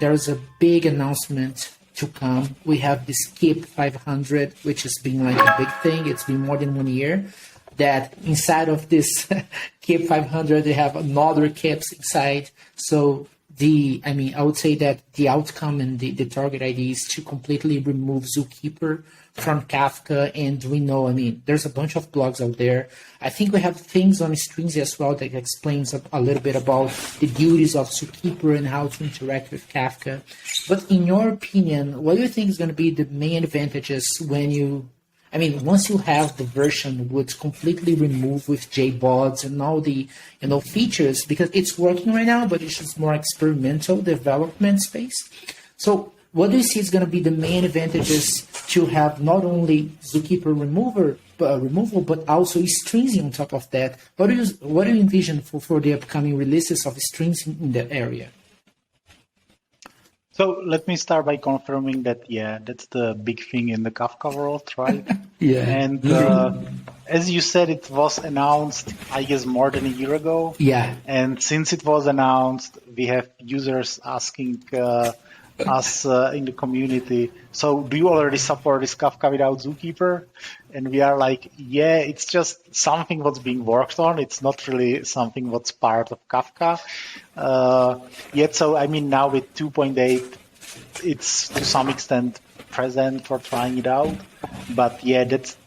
there's a big announcement to come. We have this KIP 500, which has been like a big thing. It's been more than 1 year. That inside of this KIP 500, they have another KIPs inside. So I would say that the outcome and the target idea is to completely remove Zookeeper from Kafka. And we know, there's a bunch of blogs out there. I think we have things on Stringsy as well that explains a little bit about the duties of Zookeeper and how to interact with Kafka. But in your opinion, what do you think is going to be the main advantages when once you have the version would completely remove with JBods and all the features, because it's working right now, but it's just more experimental development space. So what do you see is going to be the main advantages to have not only Zookeeper removal, but also Stringsy on top of that? What do you envision for the upcoming releases of Stringsy in that area? So let me start by confirming that, that's the big thing in the Kafka world, right? Yeah. And as you said, it was announced, I guess, more than a year ago. Yeah. And since it was announced, we have users asking us in the community, so do you already support this Kafka without Zookeeper? And we are like, it's just something what's being worked on. It's not really something what's part of Kafka yet. So now with 2.8, it's to some extent present for trying it out. But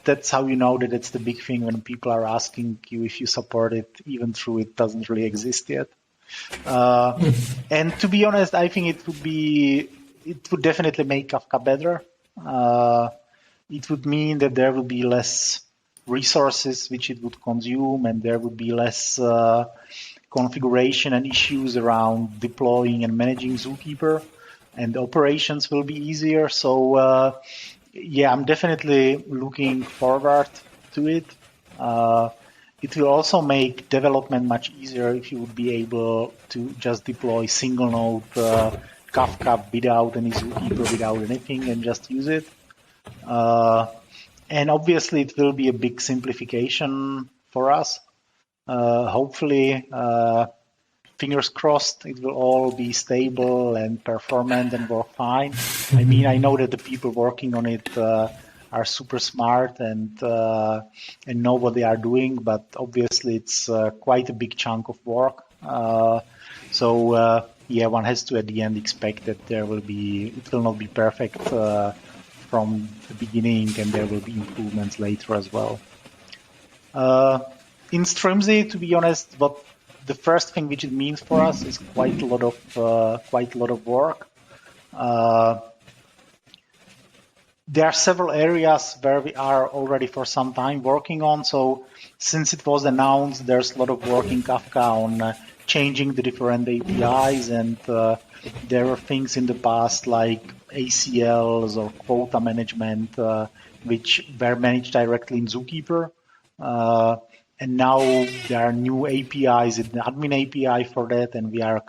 that's how you know that it's the big thing when people are asking you if you support it, even though it doesn't really exist yet. And to be honest, I think it would definitely make Kafka better. It would mean that there would be less resources which it would consume, and there would be less configuration and issues around deploying and managing Zookeeper, and operations will be easier. So I'm definitely looking forward to it. It will also make development much easier if you would be able to just deploy single node Kafka without any Zookeeper, without anything, and just use it. And obviously it will be a big simplification for us. Hopefully, fingers crossed, it will all be stable and performant and work fine. I know that the people working on it are super smart and know what they are doing, but obviously it's quite a big chunk of work. So one has to at the end expect that it will not be perfect from the beginning, and there will be improvements later as well. In Stringsy, to be honest, the first thing which it means for us is quite a lot of work. There are several areas where we are already for some time working on. So since it was announced, there's a lot of work in Kafka on changing the different APIs, and there were things in the past like ACLs or quota management, which were managed directly in Zookeeper. And now there are new APIs, an admin API for that, and we are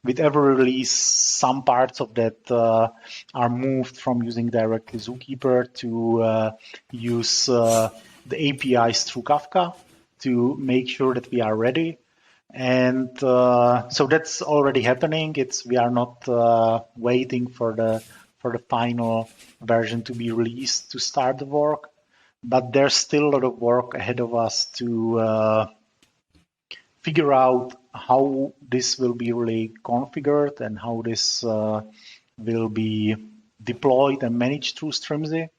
with every release, some parts of that are moved from using directly Zookeeper to use the APIs through Kafka to make sure that we are ready. And so that's already happening. We are not waiting for the final version to be released to start the work, but there's still a lot of work ahead of us to figure out how this will be really configured and how this will be deployed and managed through Stringsy,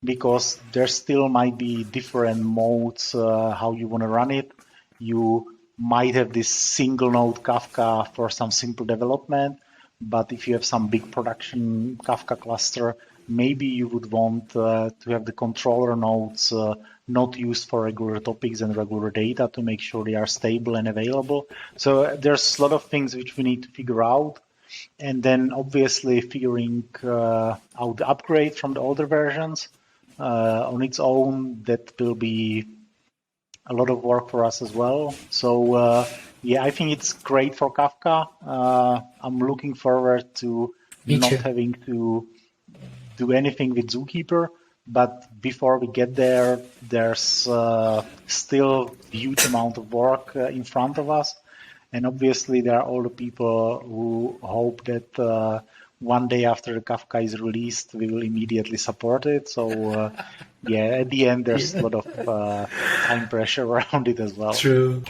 because there still might be different modes how you want to run it. You might have this single node Kafka for some simple development, but if you have some big production Kafka cluster, maybe you would want to have the controller nodes not used for regular topics and regular data to make sure they are stable and available. So there's a lot of things which we need to figure out. And then obviously figuring out the upgrade from the older versions on its own, that will be a lot of work for us as well. So I think it's great for Kafka. I'm looking forward to not having to do anything with Zookeeper. But before we get there, there's still a huge amount of work in front of us. And obviously, there are all the people who hope that one day after the Kafka is released, we will immediately support it. So, at the end, there's a lot of time pressure around it as well. True.